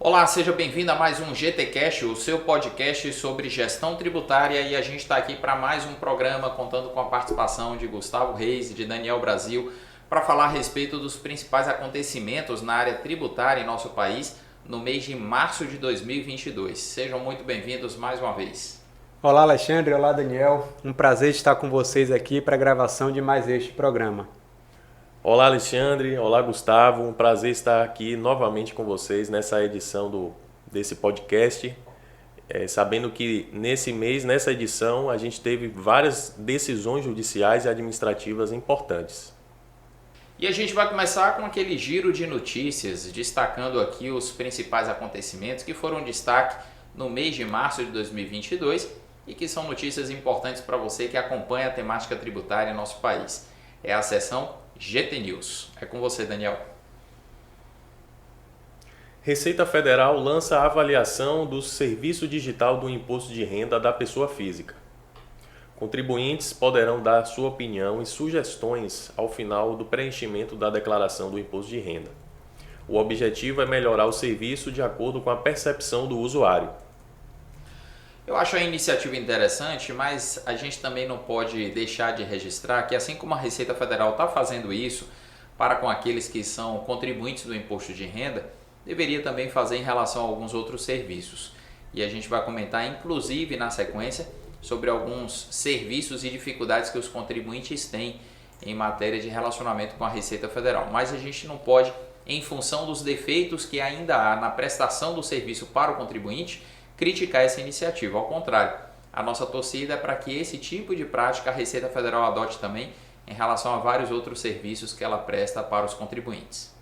Olá, seja bem-vindo a mais um GTcast, o seu podcast sobre gestão tributária, e a gente está aqui para mais um programa contando com a participação de Gustavo Reis e de Daniel Brasil para falar a respeito dos principais acontecimentos na área tributária em nosso país no mês de março de 2022. Sejam muito bem-vindos mais uma vez. Olá Alexandre, olá Daniel, um prazer estar com vocês aqui para a gravação de mais este programa. Olá Alexandre, olá Gustavo, um prazer estar aqui novamente com vocês nessa edição desse podcast, sabendo que nesse mês, nessa edição, a gente teve várias decisões judiciais e administrativas importantes. E a gente vai começar com aquele giro de notícias, destacando aqui os principais acontecimentos que foram destaque no mês de março de 2022 e que são notícias importantes para você que acompanha a temática tributária em nosso país. É a seção GT News. É com você, Daniel. Receita Federal lança a avaliação do serviço digital do imposto de renda da pessoa física. Contribuintes poderão dar sua opinião e sugestões ao final do preenchimento da declaração do imposto de renda. O objetivo é melhorar o serviço de acordo com a percepção do usuário. Eu acho a iniciativa interessante, mas a gente também não pode deixar de registrar que, assim como a Receita Federal está fazendo isso para com aqueles que são contribuintes do imposto de renda, deveria também fazer em relação a alguns outros serviços. E a gente vai comentar, inclusive, na sequência, sobre alguns serviços e dificuldades que os contribuintes têm em matéria de relacionamento com a Receita Federal. Mas a gente não pode, em função dos defeitos que ainda há na prestação do serviço para o contribuinte, criticar essa iniciativa. Ao contrário, a nossa torcida é para que esse tipo de prática a Receita Federal adote também em relação a vários outros serviços que ela presta para os contribuintes.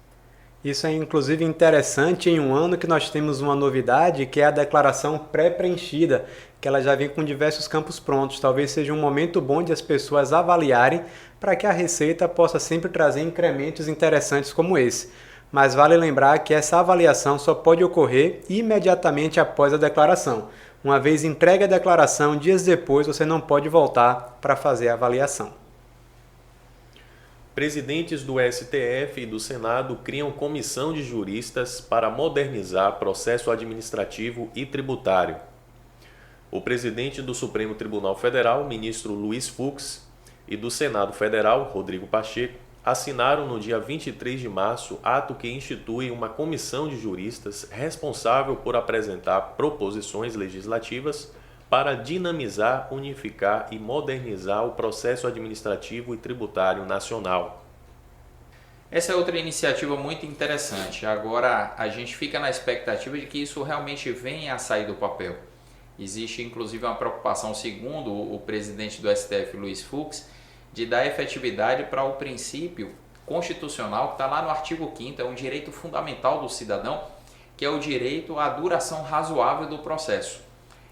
Isso é inclusive interessante em um ano que nós temos uma novidade, que é a declaração pré-preenchida, que ela já vem com diversos campos prontos. Talvez seja um momento bom de as pessoas avaliarem para que a Receita possa sempre trazer incrementos interessantes como esse. Mas vale lembrar que essa avaliação só pode ocorrer imediatamente após a declaração. Uma vez entregue a declaração, dias depois você não pode voltar para fazer a avaliação. Presidentes do STF e do Senado criam comissão de juristas para modernizar processo administrativo e tributário. O presidente do Supremo Tribunal Federal, ministro Luiz Fux, e do Senado Federal, Rodrigo Pacheco, assinaram no dia 23 de março ato que institui uma comissão de juristas responsável por apresentar proposições legislativas para dinamizar, unificar e modernizar o processo administrativo e tributário nacional. Essa é outra iniciativa muito interessante. Agora a gente fica na expectativa de que isso realmente venha a sair do papel. Existe inclusive uma preocupação, segundo o presidente do STF, Luiz Fux, de dar efetividade para o princípio constitucional que está lá no artigo 5º, é um direito fundamental do cidadão, que é o direito à duração razoável do processo.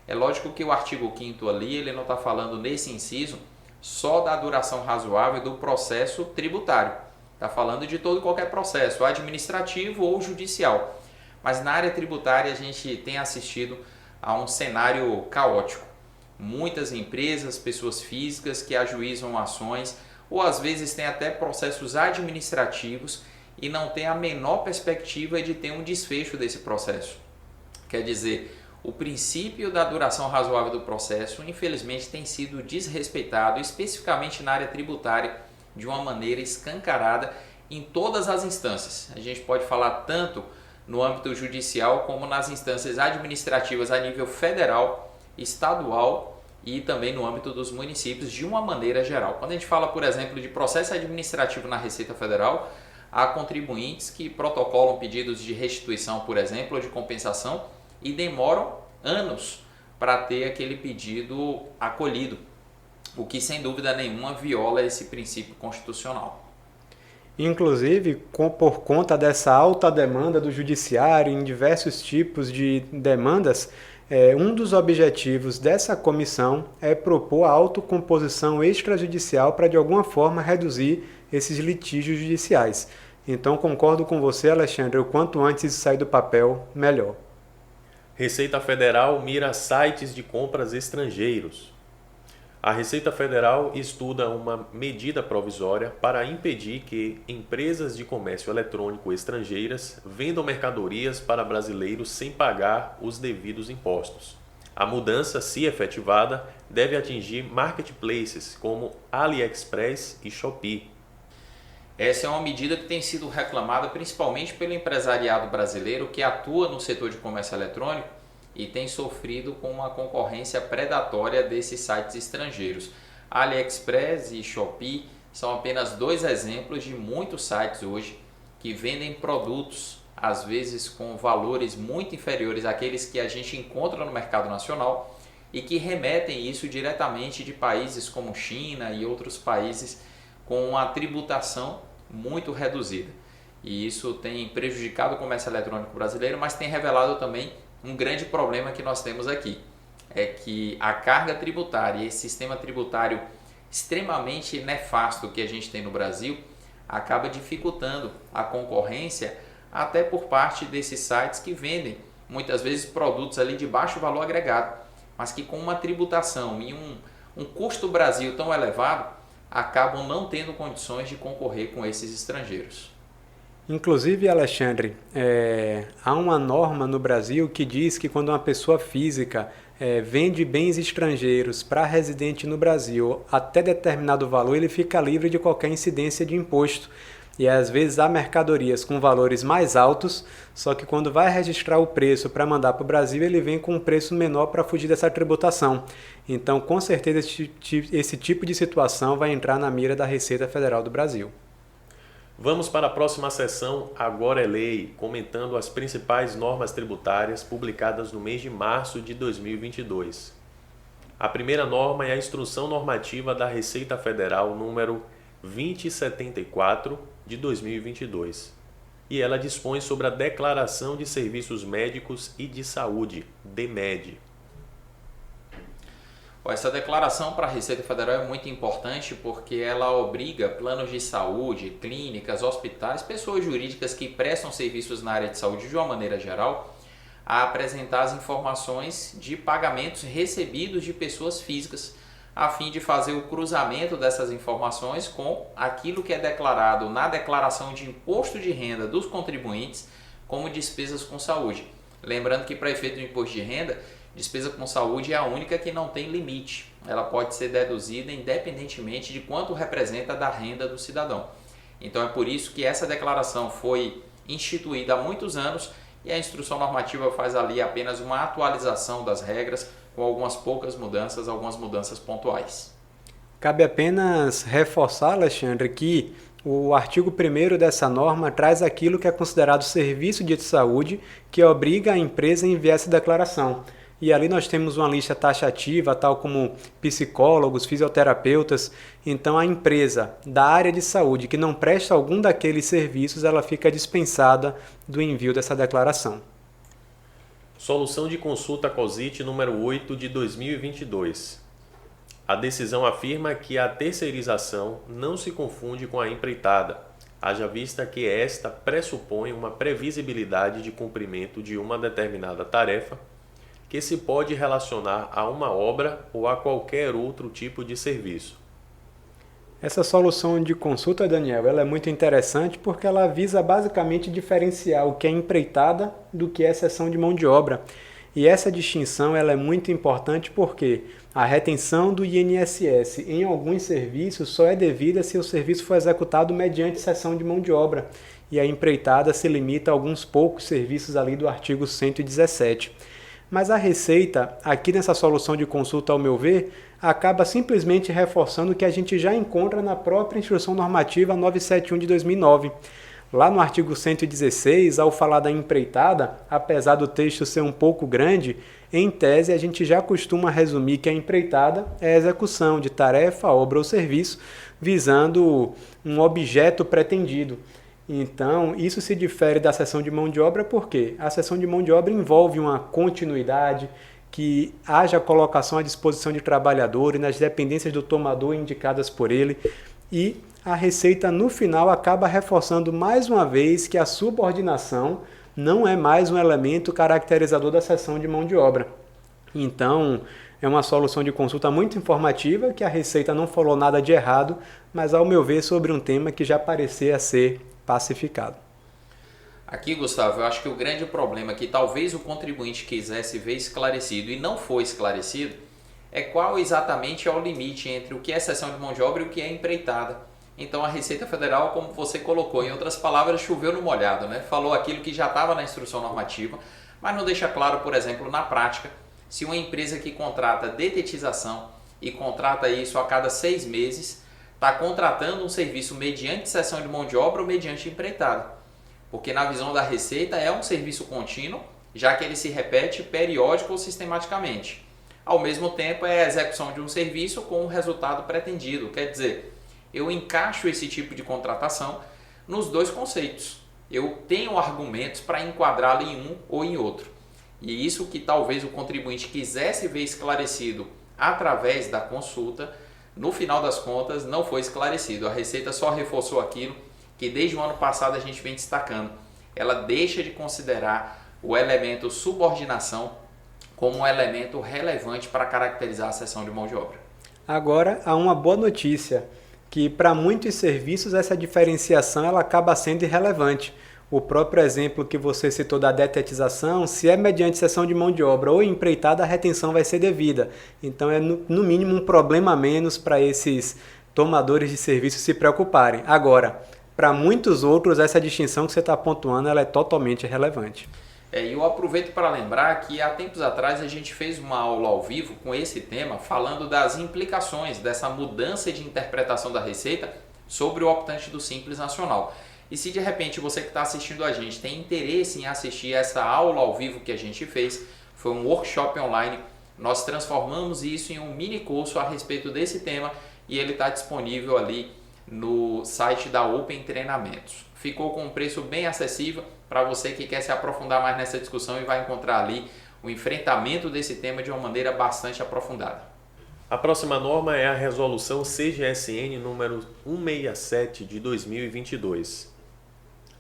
É lógico que o artigo 5º ali, ele não está falando nesse inciso só da duração razoável do processo tributário. Está falando de todo e qualquer processo, administrativo ou judicial. Mas na área tributária a gente tem assistido a um cenário caótico. Muitas empresas, pessoas físicas que ajuizam ações ou às vezes têm até processos administrativos e não tem a menor perspectiva de ter um desfecho desse processo. Quer dizer, o princípio da duração razoável do processo, infelizmente, tem sido desrespeitado, especificamente na área tributária, de uma maneira escancarada em todas as instâncias. A gente pode falar tanto no âmbito judicial como nas instâncias administrativas a nível federal, estadual e também no âmbito dos municípios de uma maneira geral. Quando a gente fala, por exemplo, de processo administrativo na Receita Federal, há contribuintes que protocolam pedidos de restituição, por exemplo, ou de compensação e demoram anos para ter aquele pedido acolhido, o que sem dúvida nenhuma viola esse princípio constitucional. Inclusive, por conta dessa alta demanda do judiciário em diversos tipos de demandas, um dos objetivos dessa comissão é propor a autocomposição extrajudicial para de alguma forma reduzir esses litígios judiciais. Então concordo com você, Alexandre, o quanto antes isso sair do papel, melhor. Receita Federal mira sites de compras estrangeiros. A Receita Federal estuda uma medida provisória para impedir que empresas de comércio eletrônico estrangeiras vendam mercadorias para brasileiros sem pagar os devidos impostos. A mudança, se efetivada, deve atingir marketplaces como AliExpress e Shopee. Essa é uma medida que tem sido reclamada principalmente pelo empresariado brasileiro que atua no setor de comércio eletrônico e tem sofrido com uma concorrência predatória desses sites estrangeiros. AliExpress e Shopee são apenas dois exemplos de muitos sites hoje que vendem produtos, às vezes com valores muito inferiores àqueles que a gente encontra no mercado nacional e que remetem isso diretamente de países como China e outros países com uma tributação muito reduzida. E isso tem prejudicado o comércio eletrônico brasileiro, mas tem revelado também um grande problema que nós temos aqui. É que a carga tributária e esse sistema tributário extremamente nefasto que a gente tem no Brasil acaba dificultando a concorrência até por parte desses sites que vendem muitas vezes produtos ali de baixo valor agregado, mas que com uma tributação e um custo Brasil tão elevado, acabam não tendo condições de concorrer com esses estrangeiros. Inclusive, Alexandre, há uma norma no Brasil que diz que quando uma pessoa física vende bens estrangeiros para residente no Brasil até determinado valor, ele fica livre de qualquer incidência de imposto. E às vezes há mercadorias com valores mais altos, só que quando vai registrar o preço para mandar para o Brasil, ele vem com um preço menor para fugir dessa tributação. Então, com certeza, esse tipo de situação vai entrar na mira da Receita Federal do Brasil. Vamos para a próxima sessão, Agora é Lei, comentando as principais normas tributárias publicadas no mês de março de 2022. A primeira norma é a Instrução Normativa da Receita Federal número 2074 de 2022, e ela dispõe sobre a Declaração de Serviços Médicos e de Saúde, DMED. Essa declaração para a Receita Federal é muito importante porque ela obriga planos de saúde, clínicas, hospitais, pessoas jurídicas que prestam serviços na área de saúde de uma maneira geral, a apresentar as informações de pagamentos recebidos de pessoas físicas, a fim de fazer o cruzamento dessas informações com aquilo que é declarado na declaração de imposto de renda dos contribuintes como despesas com saúde. Lembrando que para efeito do imposto de renda, despesa com saúde é a única que não tem limite. Ela pode ser deduzida independentemente de quanto representa da renda do cidadão. Então é por isso que essa declaração foi instituída há muitos anos e a instrução normativa faz ali apenas uma atualização das regras com algumas poucas mudanças, algumas mudanças pontuais. Cabe apenas reforçar, Alexandre, que o artigo 1º dessa norma traz aquilo que é considerado serviço de saúde, que obriga a empresa a enviar essa declaração. E ali nós temos uma lista taxativa, tal como psicólogos, fisioterapeutas. Então a empresa da área de saúde que não presta algum daqueles serviços, ela fica dispensada do envio dessa declaração. Solução de consulta COSIT número 8 de 2022. A decisão afirma que a terceirização não se confunde com a empreitada, haja vista que esta pressupõe uma previsibilidade de cumprimento de uma determinada tarefa que se pode relacionar a uma obra ou a qualquer outro tipo de serviço. Essa solução de consulta, Daniel, ela é muito interessante porque ela visa basicamente diferenciar o que é empreitada do que é cessão de mão de obra. E essa distinção ela é muito importante porque a retenção do INSS em alguns serviços só é devida se o serviço for executado mediante cessão de mão de obra. E a empreitada se limita a alguns poucos serviços ali do artigo 117. Mas a Receita, aqui nessa solução de consulta, ao meu ver, acaba simplesmente reforçando o que a gente já encontra na própria Instrução Normativa 971 de 2009. Lá no artigo 116, ao falar da empreitada, apesar do texto ser um pouco grande, em tese a gente já costuma resumir que a empreitada é a execução de tarefa, obra ou serviço visando um objeto pretendido. Então, isso se difere da cessão de mão de obra porque a cessão de mão de obra envolve uma continuidade, que haja colocação à disposição de trabalhador e nas dependências do tomador indicadas por ele. E a Receita, no final, acaba reforçando mais uma vez que a subordinação não é mais um elemento caracterizador da cessão de mão de obra. Então, É uma solução de consulta muito informativa que a Receita não falou nada de errado, mas ao meu ver sobre um tema que já parecia ser pacificado. Aqui, Gustavo, eu acho que o grande problema que talvez o contribuinte quisesse ver esclarecido e não foi esclarecido é qual exatamente é o limite entre o que é cessão de mão de obra e o que é empreitada. Então a Receita Federal, como você colocou, em outras palavras, choveu no molhado, né? Falou aquilo que já estava na instrução normativa, mas não deixa claro, por exemplo, na prática, se uma empresa que contrata detetização e contrata isso a cada 6 meses, está contratando um serviço mediante cessão de mão de obra ou mediante empreitada. Porque na visão da Receita é um serviço contínuo, já que ele se repete periódico ou sistematicamente. Ao mesmo tempo é a execução de um serviço com o resultado pretendido, quer dizer, eu encaixo esse tipo de contratação nos dois conceitos. Eu tenho argumentos para enquadrá-lo em um ou em outro. E isso que talvez o contribuinte quisesse ver esclarecido através da consulta, no final das contas não foi esclarecido. A Receita só reforçou aquilo que desde o ano passado a gente vem destacando. Ela deixa de considerar o elemento subordinação como um elemento relevante para caracterizar a cessão de mão de obra. Agora, há uma boa notícia, que para muitos serviços essa diferenciação ela acaba sendo irrelevante. O próprio exemplo que você citou da detetização, se é mediante cessão de mão de obra ou empreitada, a retenção vai ser devida. Então é no mínimo um problema a menos para esses tomadores de serviço se preocuparem. Agora, para muitos outros, essa distinção que você está pontuando ela é totalmente irrelevante. E eu aproveito para lembrar que há tempos atrás a gente fez uma aula ao vivo com esse tema, falando das implicações dessa mudança de interpretação da Receita sobre o optante do Simples Nacional. E se de repente você que está assistindo a gente tem interesse em assistir essa aula ao vivo que a gente fez, foi um workshop online, nós transformamos isso em um mini curso a respeito desse tema e ele está disponível ali no site da Open Treinamentos. Ficou com um preço bem acessível para você que quer se aprofundar mais nessa discussão e vai encontrar ali o enfrentamento desse tema de uma maneira bastante aprofundada. A próxima norma é a Resolução CGSN número 167 de 2022.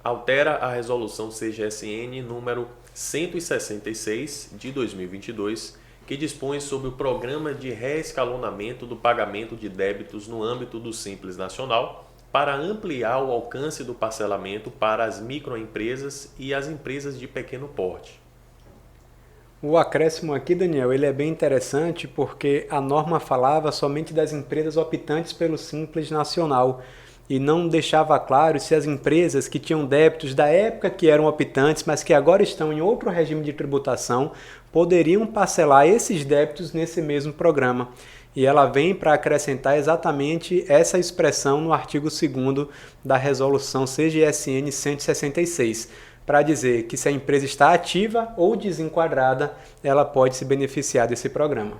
Altera a Resolução CGSN número 166 de 2022, que dispõe sobre o Programa de Reescalonamento do Pagamento de Débitos no âmbito do Simples Nacional, para ampliar o alcance do parcelamento para as microempresas e as empresas de pequeno porte. O acréscimo aqui, Daniel, ele é bem interessante porque a norma falava somente das empresas optantes pelo Simples Nacional e não deixava claro se as empresas que tinham débitos da época que eram optantes, mas que agora estão em outro regime de tributação, poderiam parcelar esses débitos nesse mesmo programa. E ela vem para acrescentar exatamente essa expressão no artigo 2º da Resolução CGSN 166, para dizer que se a empresa está ativa ou desenquadrada, ela pode se beneficiar desse programa.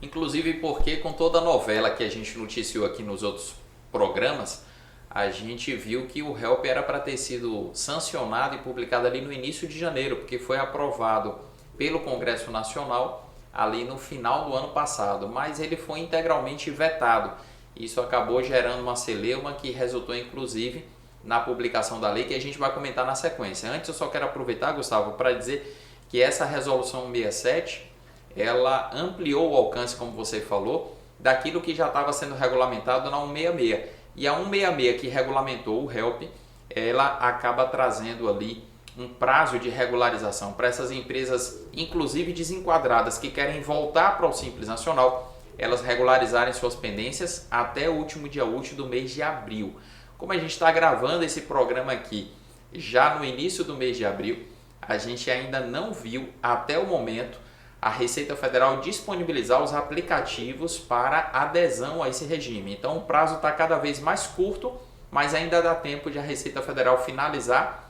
Inclusive porque com toda a novela que a gente noticiou aqui nos outros programas, a gente viu que o HELP era para ter sido sancionado e publicado ali no início de janeiro, porque foi aprovado pelo Congresso Nacional ali no final do ano passado, mas ele foi integralmente vetado. Isso acabou gerando uma celeuma que resultou inclusive na publicação da lei, que a gente vai comentar na sequência. Antes eu só quero aproveitar, Gustavo, para dizer que essa resolução 167, ela ampliou o alcance, como você falou, daquilo que já estava sendo regulamentado na 166. E a 166 que regulamentou o HELP, ela acaba trazendo ali um prazo de regularização para essas empresas, inclusive desenquadradas, que querem voltar para o Simples Nacional, elas regularizarem suas pendências até o último dia útil do mês de abril. Como a gente está gravando esse programa aqui já no início do mês de abril, a gente ainda não viu até o momento a Receita Federal disponibilizar os aplicativos para adesão a esse regime. Então o prazo está cada vez mais curto, mas ainda dá tempo de a Receita Federal finalizar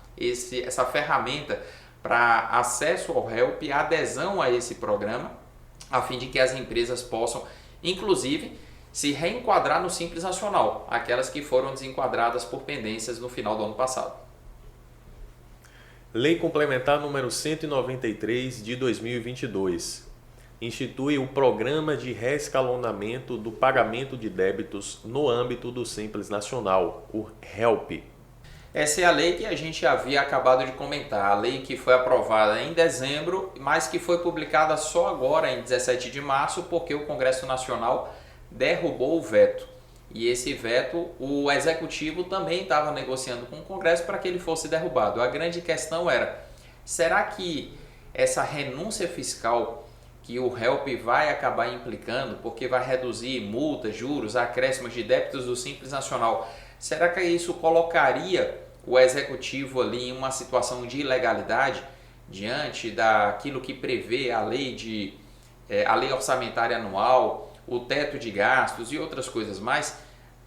essa ferramenta para acesso ao HELP e adesão a esse programa, a fim de que as empresas possam, inclusive, se reenquadrar no Simples Nacional, aquelas que foram desenquadradas por pendências no final do ano passado. Lei Complementar número 193 de 2022. Institui o Programa de Reescalonamento do Pagamento de Débitos no âmbito do Simples Nacional, o HELP. Essa é a lei que a gente havia acabado de comentar, a lei que foi aprovada em dezembro, mas que foi publicada só agora, em 17 de março, porque o Congresso Nacional derrubou o veto. E esse veto, o Executivo também estava negociando com o Congresso para que ele fosse derrubado. A grande questão era, será que essa renúncia fiscal que o HELP vai acabar implicando, porque vai reduzir multas, juros, acréscimos de débitos do Simples Nacional, será que isso colocaria o Executivo ali em uma situação de ilegalidade diante daquilo que prevê a lei orçamentária anual, o teto de gastos e outras coisas mais?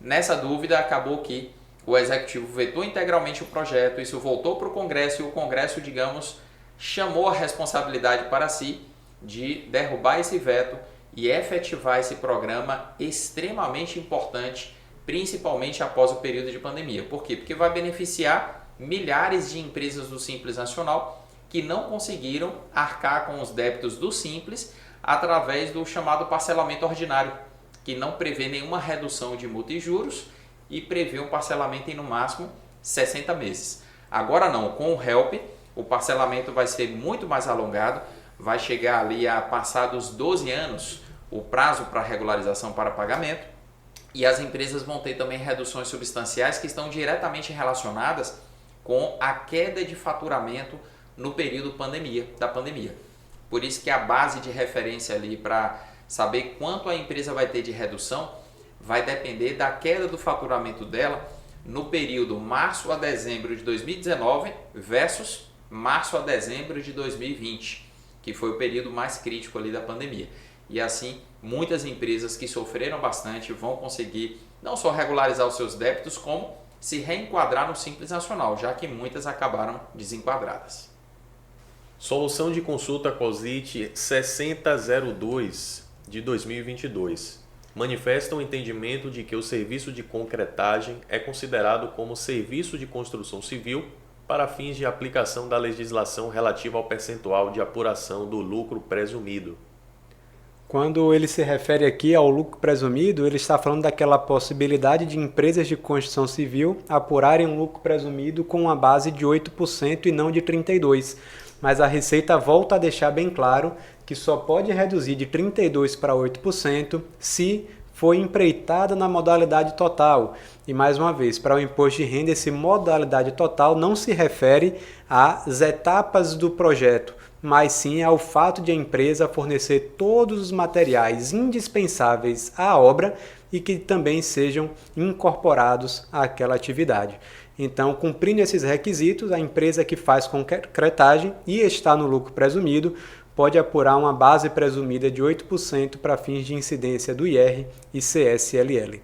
Nessa dúvida, acabou que o Executivo vetou integralmente o projeto, isso voltou para o Congresso e o Congresso, digamos, chamou a responsabilidade para si de derrubar esse veto e efetivar esse programa extremamente importante, principalmente após o período de pandemia. Por quê? Porque vai beneficiar milhares de empresas do Simples Nacional que não conseguiram arcar com os débitos do Simples através do chamado parcelamento ordinário, que não prevê nenhuma redução de multa e juros e prevê um parcelamento em no máximo 60 meses. Agora não, com o HELP, o parcelamento vai ser muito mais alongado, vai chegar ali a passar dos 12 anos o prazo para regularização para pagamento, e as empresas vão ter também reduções substanciais que estão diretamente relacionadas com a queda de faturamento no período da pandemia. Por isso que a base de referência ali para saber quanto a empresa vai ter de redução vai depender da queda do faturamento dela no período março a dezembro de 2019 versus março a dezembro de 2020, que foi o período mais crítico ali da pandemia. E assim, muitas empresas que sofreram bastante vão conseguir não só regularizar os seus débitos, como se reenquadrar no Simples Nacional, já que muitas acabaram desenquadradas. Solução de consulta COSIT 6002 de 2022 manifesta o entendimento de que o serviço de concretagem é considerado como serviço de construção civil para fins de aplicação da legislação relativa ao percentual de apuração do lucro presumido. Quando ele se refere aqui ao lucro presumido, ele está falando daquela possibilidade de empresas de construção civil apurarem um lucro presumido com uma base de 8% e não de 32%. Mas a Receita volta a deixar bem claro que só pode reduzir de 32% para 8% se for empreitada na modalidade total. E mais uma vez, para o imposto de renda, esse modalidade total não se refere às etapas do projeto, mas sim ao fato de a empresa fornecer todos os materiais indispensáveis à obra e que também sejam incorporados àquela atividade. Então, cumprindo esses requisitos, a empresa que faz concretagem e está no lucro presumido pode apurar uma base presumida de 8% para fins de incidência do IR e CSLL.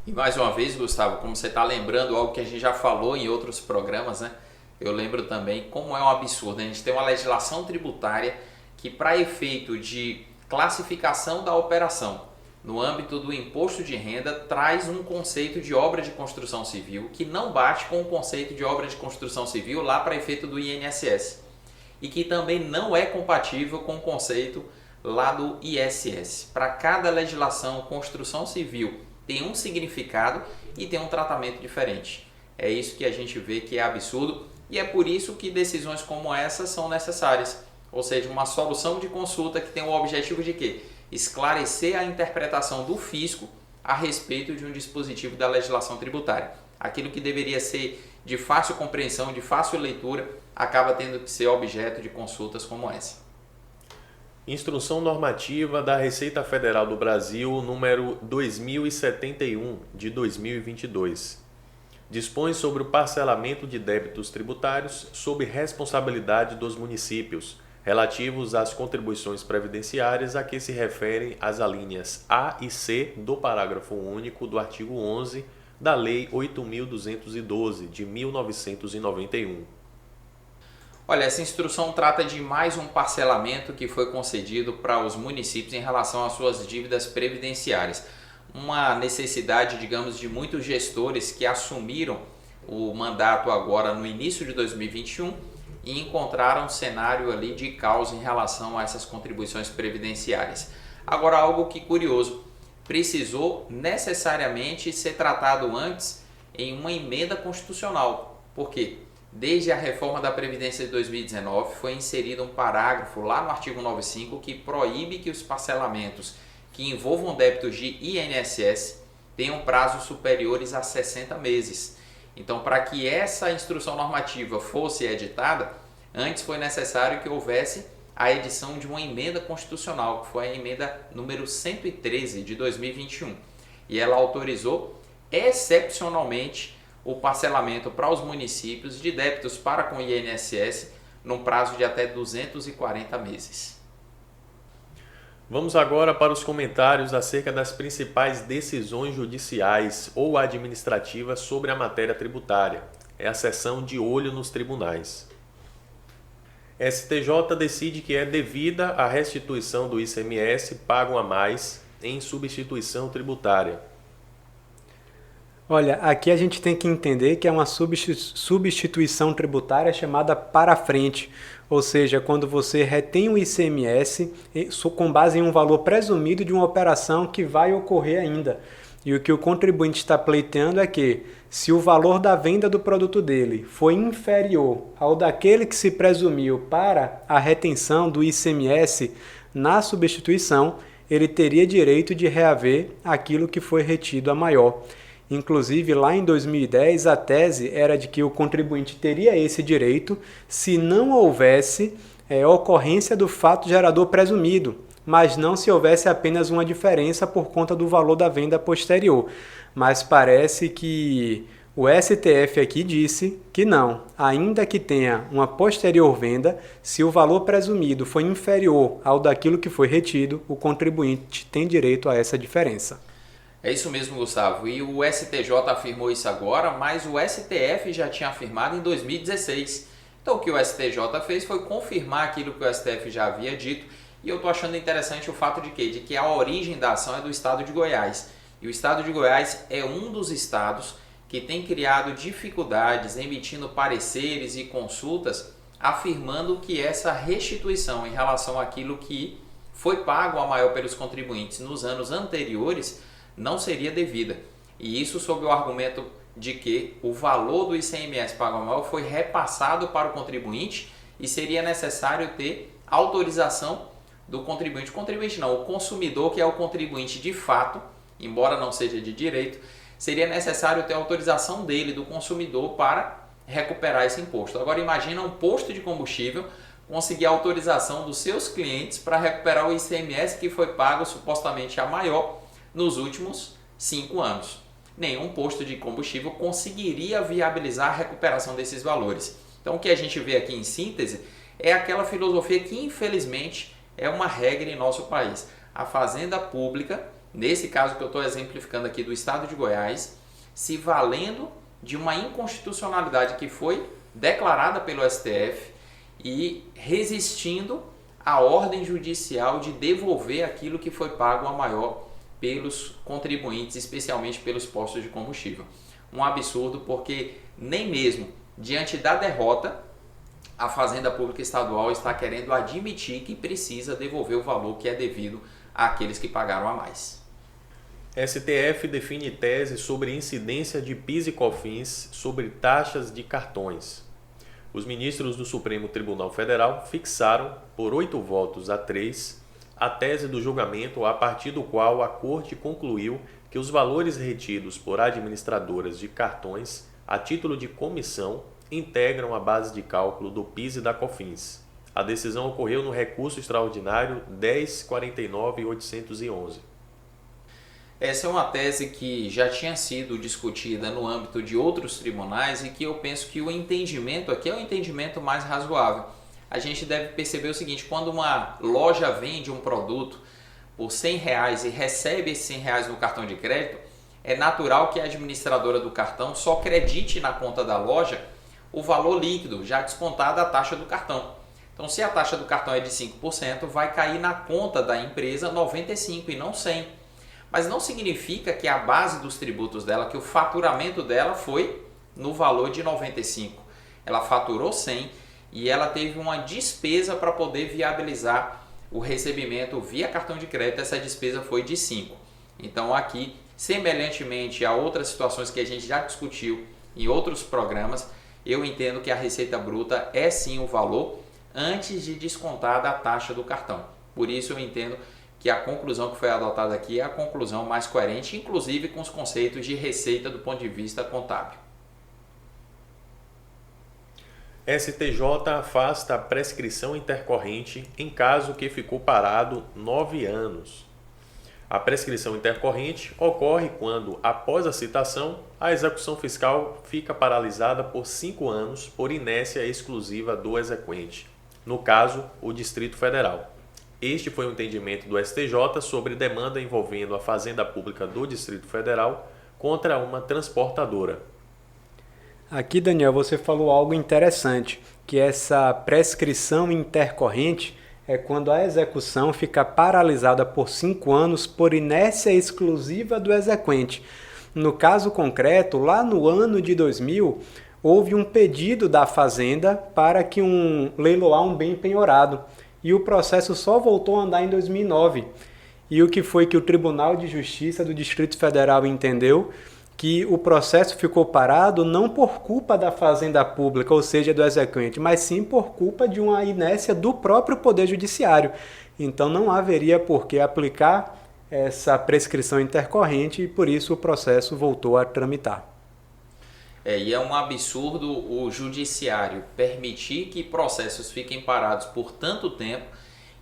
E mais uma vez, Gustavo, como você está lembrando algo que a gente já falou em outros programas, né? Eu lembro também como é um absurdo. A gente tem uma legislação tributária que, para efeito de classificação da operação no âmbito do imposto de renda, traz um conceito de obra de construção civil que não bate com o conceito de obra de construção civil lá para efeito do INSS e que também não é compatível com o conceito lá do ISS. Para cada legislação, construção civil tem um significado e tem um tratamento diferente. É isso que a gente vê que é absurdo e é por isso que decisões como essa são necessárias. Ou seja, uma solução de consulta que tem o objetivo de quê? Esclarecer a interpretação do fisco a respeito de um dispositivo da legislação tributária. Aquilo que deveria ser de fácil compreensão, de fácil leitura, acaba tendo que ser objeto de consultas como essa. Instrução Normativa da Receita Federal do Brasil, número 2071, de 2022. Dispõe sobre o parcelamento de débitos tributários sob responsabilidade dos municípios, relativos às contribuições previdenciárias a que se referem as alíneas A e C do parágrafo único do artigo 11 da Lei 8.212, de 1991. Olha, essa instrução trata de mais um parcelamento que foi concedido para os municípios em relação às suas dívidas previdenciárias. Uma necessidade, digamos, de muitos gestores que assumiram o mandato agora no início de 2021 e encontraram um cenário ali de caos em relação a essas contribuições previdenciárias. Agora, algo que curioso, precisou necessariamente ser tratado antes em uma emenda constitucional. Por quê? Desde a reforma da Previdência de 2019 foi inserido um parágrafo lá no artigo 95 que proíbe que os parcelamentos que envolvam débitos de INSS tenham prazos superiores a 60 meses. Então, para que essa instrução normativa fosse editada, antes foi necessário que houvesse a edição de uma emenda constitucional, que foi a emenda número 113 de 2021. E ela autorizou excepcionalmente o parcelamento para os municípios de débitos para com o INSS num prazo de até 240 meses. Vamos agora para os comentários acerca das principais decisões judiciais ou administrativas sobre a matéria tributária. É a seção de olho nos tribunais. STJ decide que é devida a restituição do ICMS pago a mais em substituição tributária. Olha, aqui a gente tem que entender que é uma substituição tributária chamada para frente, ou seja, quando você retém o ICMS com base em um valor presumido de uma operação que vai ocorrer ainda. E o que o contribuinte está pleiteando é que, se o valor da venda do produto dele foi inferior ao daquele que se presumiu para a retenção do ICMS na substituição, ele teria direito de reaver aquilo que foi retido a maior. Inclusive, lá em 2010, a tese era de que o contribuinte teria esse direito se não houvesse ocorrência do fato gerador presumido, mas não se houvesse apenas uma diferença por conta do valor da venda posterior. Mas parece que o STF aqui disse que não, ainda que tenha uma posterior venda, se o valor presumido foi inferior ao daquilo que foi retido, o contribuinte tem direito a essa diferença. É isso mesmo, Gustavo. E o STJ afirmou isso agora, mas o STF já tinha afirmado em 2016. Então o que o STJ fez foi confirmar aquilo que o STF já havia dito. E eu estou achando interessante o fato de que a origem da ação é do estado de Goiás. E o estado de Goiás é um dos estados que tem criado dificuldades emitindo pareceres e consultas afirmando que essa restituição em relação àquilo que foi pago a maior pelos contribuintes nos anos anteriores não seria devida. E isso sob o argumento de que o valor do ICMS pago a maior foi repassado para o contribuinte e seria necessário ter autorização do contribuinte. O contribuinte não, o consumidor, que é o contribuinte de fato, embora não seja de direito, seria necessário ter autorização dele, do consumidor, para recuperar esse imposto. Agora imagina um posto de combustível conseguir a autorização dos seus clientes para recuperar o ICMS que foi pago supostamente a maior nos últimos 5 anos. Nenhum posto de combustível conseguiria viabilizar a recuperação desses valores. Então o que a gente vê aqui em síntese é aquela filosofia que infelizmente é uma regra em nosso país. A fazenda pública, nesse caso que eu estou exemplificando aqui do estado de Goiás, se valendo de uma inconstitucionalidade que foi declarada pelo STF e resistindo à ordem judicial de devolver aquilo que foi pago a maior pelos contribuintes, especialmente pelos postos de combustível. Um absurdo, porque nem mesmo diante da derrota a Fazenda Pública Estadual está querendo admitir que precisa devolver o valor que é devido àqueles que pagaram a mais. STF define tese sobre incidência de PIS e COFINS sobre taxas de cartões. Os ministros do Supremo Tribunal Federal fixaram, por 8 votos a 3, a tese do julgamento a partir do qual a Corte concluiu que os valores retidos por administradoras de cartões a título de comissão integram a base de cálculo do PIS e da COFINS. A decisão ocorreu no recurso extraordinário 10.49.811. Essa é uma tese que já tinha sido discutida no âmbito de outros tribunais e que eu penso que o entendimento aqui é o entendimento mais razoável. A gente deve perceber o seguinte: quando uma loja vende um produto por R$100 e recebe esses R$100 no cartão de crédito, é natural que a administradora do cartão só credite na conta da loja o valor líquido, já descontada a taxa do cartão. Então, se a taxa do cartão é de 5%, vai cair na conta da empresa 95 e não 100. Mas não significa que a base dos tributos dela, que o faturamento dela foi no valor de 95. Ela faturou 100 e ela teve uma despesa para poder viabilizar o recebimento via cartão de crédito. Essa despesa foi de 5. Então aqui, semelhantemente a outras situações que a gente já discutiu em outros programas, eu entendo que a receita bruta é sim o valor antes de descontar da taxa do cartão. Por isso eu entendo que a conclusão que foi adotada aqui é a conclusão mais coerente, inclusive com os conceitos de receita do ponto de vista contábil. STJ afasta a prescrição intercorrente em caso que ficou parado 9 anos. A prescrição intercorrente ocorre quando, após a citação, a execução fiscal fica paralisada por 5 anos por inércia exclusiva do exequente, no caso, o Distrito Federal. Este foi o entendimento do STJ sobre demanda envolvendo a Fazenda Pública do Distrito Federal contra uma transportadora. Aqui, Daniel, você falou algo interessante, que essa prescrição intercorrente é quando a execução fica paralisada por 5 anos por inércia exclusiva do exequente. No caso concreto, lá no ano de 2000, houve um pedido da Fazenda para que leiloar um bem penhorado. E o processo só voltou a andar em 2009. E o que foi que o Tribunal de Justiça do Distrito Federal entendeu? Que o processo ficou parado não por culpa da Fazenda Pública, ou seja, do exequente, mas sim por culpa de uma inércia do próprio Poder Judiciário. Então não haveria por que aplicar essa prescrição intercorrente e por isso o processo voltou a tramitar. E é um absurdo o judiciário permitir que processos fiquem parados por tanto tempo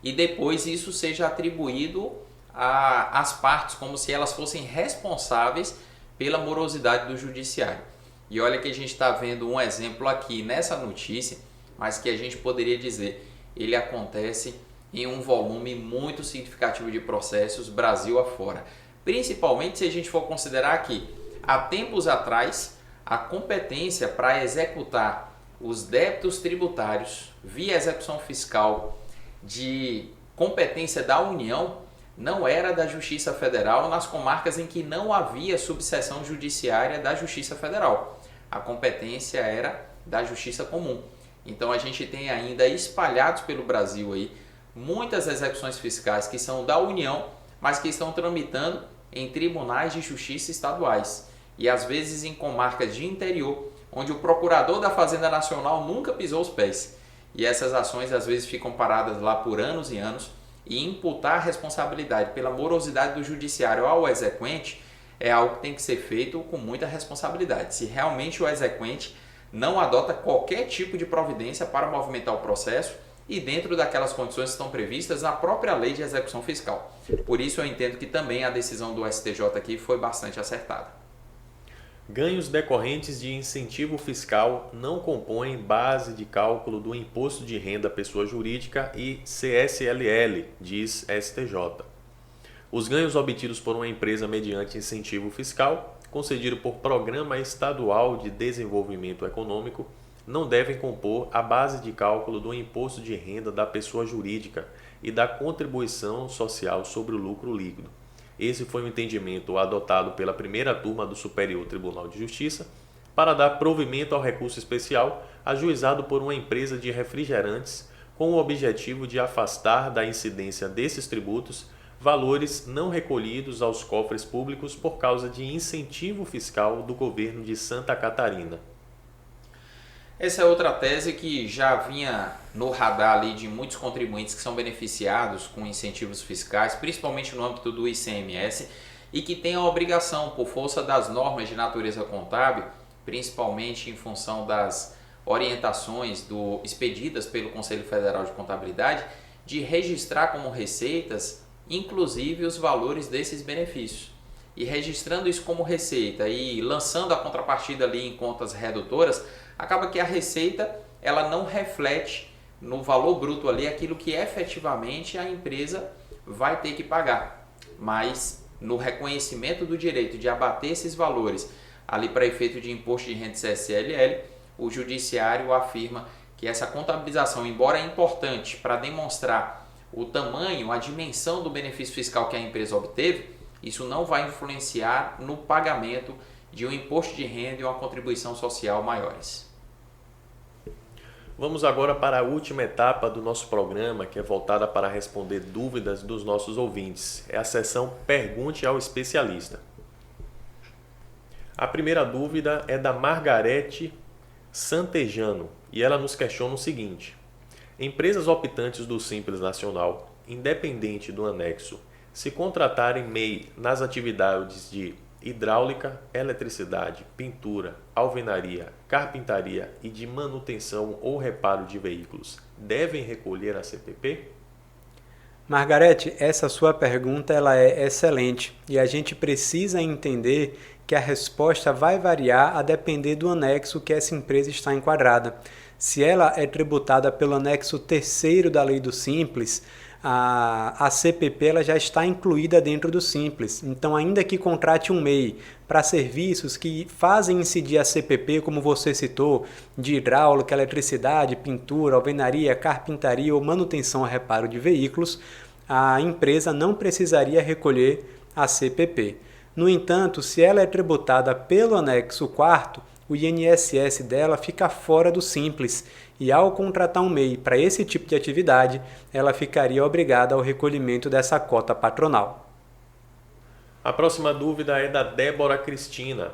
e depois isso seja atribuído às partes como se elas fossem responsáveis pela morosidade do judiciário. E olha que a gente está vendo um exemplo aqui nessa notícia, mas que a gente poderia dizer, ele acontece em um volume muito significativo de processos Brasil afora. Principalmente se a gente for considerar que há tempos atrás a competência para executar os débitos tributários via execução fiscal de competência da União não era da Justiça Federal nas comarcas em que não havia subseção judiciária da Justiça Federal. A competência era da Justiça Comum. Então a gente tem ainda espalhados pelo Brasil aí muitas execuções fiscais que são da União, mas que estão tramitando em tribunais de justiça estaduais. E às vezes em comarcas de interior, onde o procurador da Fazenda Nacional nunca pisou os pés. E essas ações às vezes ficam paradas lá por anos e anos, e imputar a responsabilidade pela morosidade do judiciário ao exequente é algo que tem que ser feito com muita responsabilidade. Se realmente o exequente não adota qualquer tipo de providência para movimentar o processo e dentro daquelas condições que estão previstas na própria lei de execução fiscal. Por isso eu entendo que também a decisão do STJ aqui foi bastante acertada. Ganhos decorrentes de incentivo fiscal não compõem base de cálculo do Imposto de Renda à Pessoa Jurídica e CSLL, diz STJ. Os ganhos obtidos por uma empresa mediante incentivo fiscal, concedido por Programa Estadual de Desenvolvimento Econômico, não devem compor a base de cálculo do Imposto de Renda da Pessoa Jurídica e da Contribuição Social sobre o Lucro Líquido. Esse foi o entendimento adotado pela primeira turma do Superior Tribunal de Justiça para dar provimento ao recurso especial ajuizado por uma empresa de refrigerantes com o objetivo de afastar da incidência desses tributos valores não recolhidos aos cofres públicos por causa de incentivo fiscal do governo de Santa Catarina. Essa é outra tese que já vinha no radar ali de muitos contribuintes que são beneficiados com incentivos fiscais, principalmente no âmbito do ICMS, e que tem a obrigação, por força das normas de natureza contábil, principalmente em função das orientações expedidas pelo Conselho Federal de Contabilidade, de registrar como receitas, inclusive os valores desses benefícios. E registrando isso como receita e lançando a contrapartida ali em contas redutoras, acaba que a receita ela não reflete no valor bruto ali aquilo que efetivamente a empresa vai ter que pagar. Mas no reconhecimento do direito de abater esses valores ali para efeito de imposto de renda CSLL, o judiciário afirma que essa contabilização, embora importante para demonstrar o tamanho, a dimensão do benefício fiscal que a empresa obteve, isso não vai influenciar no pagamento de um imposto de renda e uma contribuição social maiores. Vamos agora para a última etapa do nosso programa, que é voltada para responder dúvidas dos nossos ouvintes. É a seção Pergunte ao Especialista. A primeira dúvida é da Margarete Santejano e ela nos questiona o seguinte: empresas optantes do Simples Nacional, independente do anexo, se contratarem MEI nas atividades de hidráulica, eletricidade, pintura, alvenaria, carpintaria e de manutenção ou reparo de veículos, devem recolher a CPP? Margarete, essa sua pergunta ela é excelente e a gente precisa entender que a resposta vai variar a depender do anexo que essa empresa está enquadrada. Se ela é tributada pelo anexo 3º da Lei do Simples, a CPP ela já está incluída dentro do Simples. Então, ainda que contrate um MEI para serviços que fazem incidir a CPP, como você citou, de hidráulica, eletricidade, pintura, alvenaria, carpintaria ou manutenção ou reparo de veículos, a empresa não precisaria recolher a CPP. No entanto, se ela é tributada pelo anexo 4º, o INSS dela fica fora do Simples e, ao contratar um MEI para esse tipo de atividade, ela ficaria obrigada ao recolhimento dessa cota patronal. A próxima dúvida é da Débora Cristina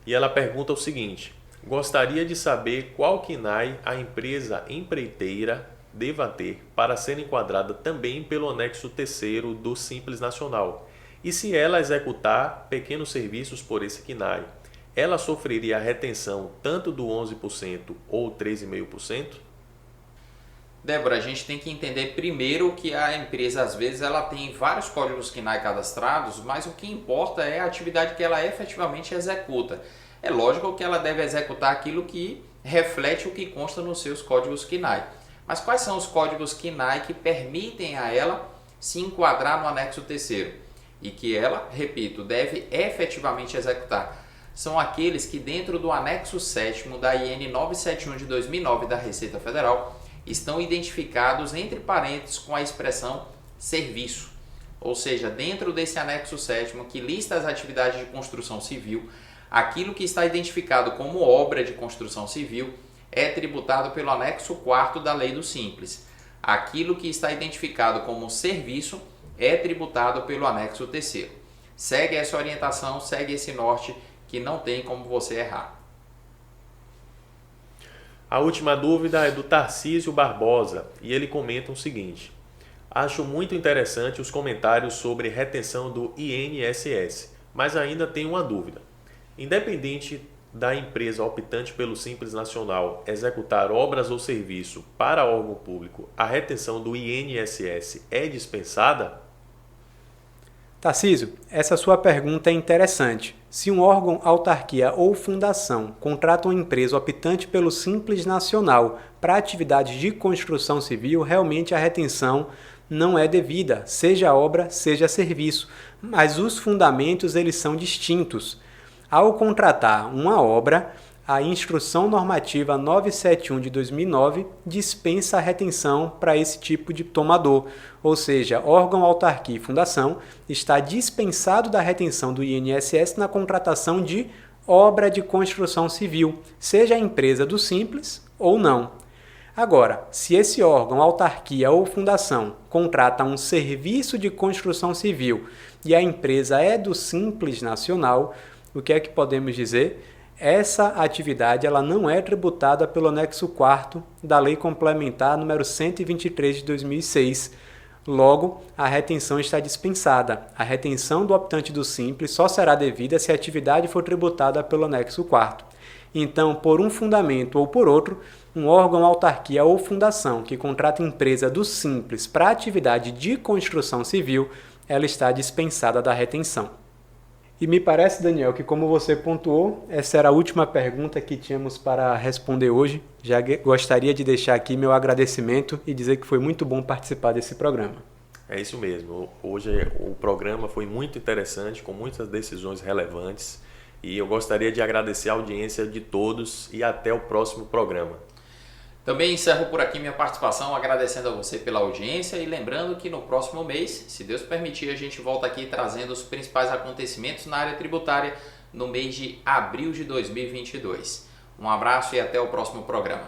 e ela pergunta o seguinte: gostaria de saber qual KNAI a empresa empreiteira deva ter para ser enquadrada também pelo anexo 3º do Simples Nacional e, se ela executar pequenos serviços por esse KNAI, ela sofreria a retenção tanto do 11% ou 13,5%? Débora, a gente tem que entender primeiro que a empresa, às vezes, ela tem vários códigos KNAI cadastrados, mas o que importa é a atividade que ela efetivamente executa. É lógico que ela deve executar aquilo que reflete o que consta nos seus códigos KNAI. Mas quais são os códigos KNAI que permitem a ela se enquadrar no anexo 3º? E que ela, repito, deve efetivamente executar? São aqueles que, dentro do anexo 7º da IN 971 de 2009 da Receita Federal, estão identificados entre parênteses com a expressão serviço. Ou seja, dentro desse anexo 7º que lista as atividades de construção civil, aquilo que está identificado como obra de construção civil é tributado pelo anexo 4º da Lei do Simples. Aquilo que está identificado como serviço é tributado pelo anexo 3º. Segue essa orientação, segue esse norte, que não tem como você errar. A última dúvida é do Tarcísio Barbosa e ele comenta o seguinte: acho muito interessante os comentários sobre retenção do INSS, mas ainda tenho uma dúvida. Independente da empresa optante pelo Simples Nacional executar obras ou serviço para órgão público, a retenção do INSS é dispensada? Tarcísio, essa sua pergunta é interessante. Se um órgão, autarquia ou fundação contrata uma empresa optante pelo Simples Nacional para atividades de construção civil, realmente a retenção não é devida, seja obra, seja serviço, mas os fundamentos eles são distintos. Ao contratar uma obra, a Instrução Normativa 971 de 2009 dispensa a retenção para esse tipo de tomador, ou seja, órgão, autarquia e fundação está dispensado da retenção do INSS na contratação de obra de construção civil, seja a empresa do Simples ou não. Agora, se esse órgão, autarquia ou fundação contrata um serviço de construção civil e a empresa é do Simples Nacional, o que é que podemos dizer? Essa atividade ela não é tributada pelo anexo 4º da Lei Complementar número 123 de 2006. Logo, a retenção está dispensada. A retenção do optante do Simples só será devida se a atividade for tributada pelo anexo 4º. Então, por um fundamento ou por outro, um órgão, autarquia ou fundação que contrata empresa do Simples para atividade de construção civil, ela está dispensada da retenção. E me parece, Daniel, que como você pontuou, essa era a última pergunta que tínhamos para responder hoje. Já gostaria de deixar aqui meu agradecimento e dizer que foi muito bom participar desse programa. É isso mesmo. Hoje o programa foi muito interessante, com muitas decisões relevantes. E eu gostaria de agradecer a audiência de todos e até o próximo programa. Também encerro por aqui minha participação agradecendo a você pela audiência e lembrando que no próximo mês, se Deus permitir, a gente volta aqui trazendo os principais acontecimentos na área tributária no mês de abril de 2022. Um abraço e até o próximo programa.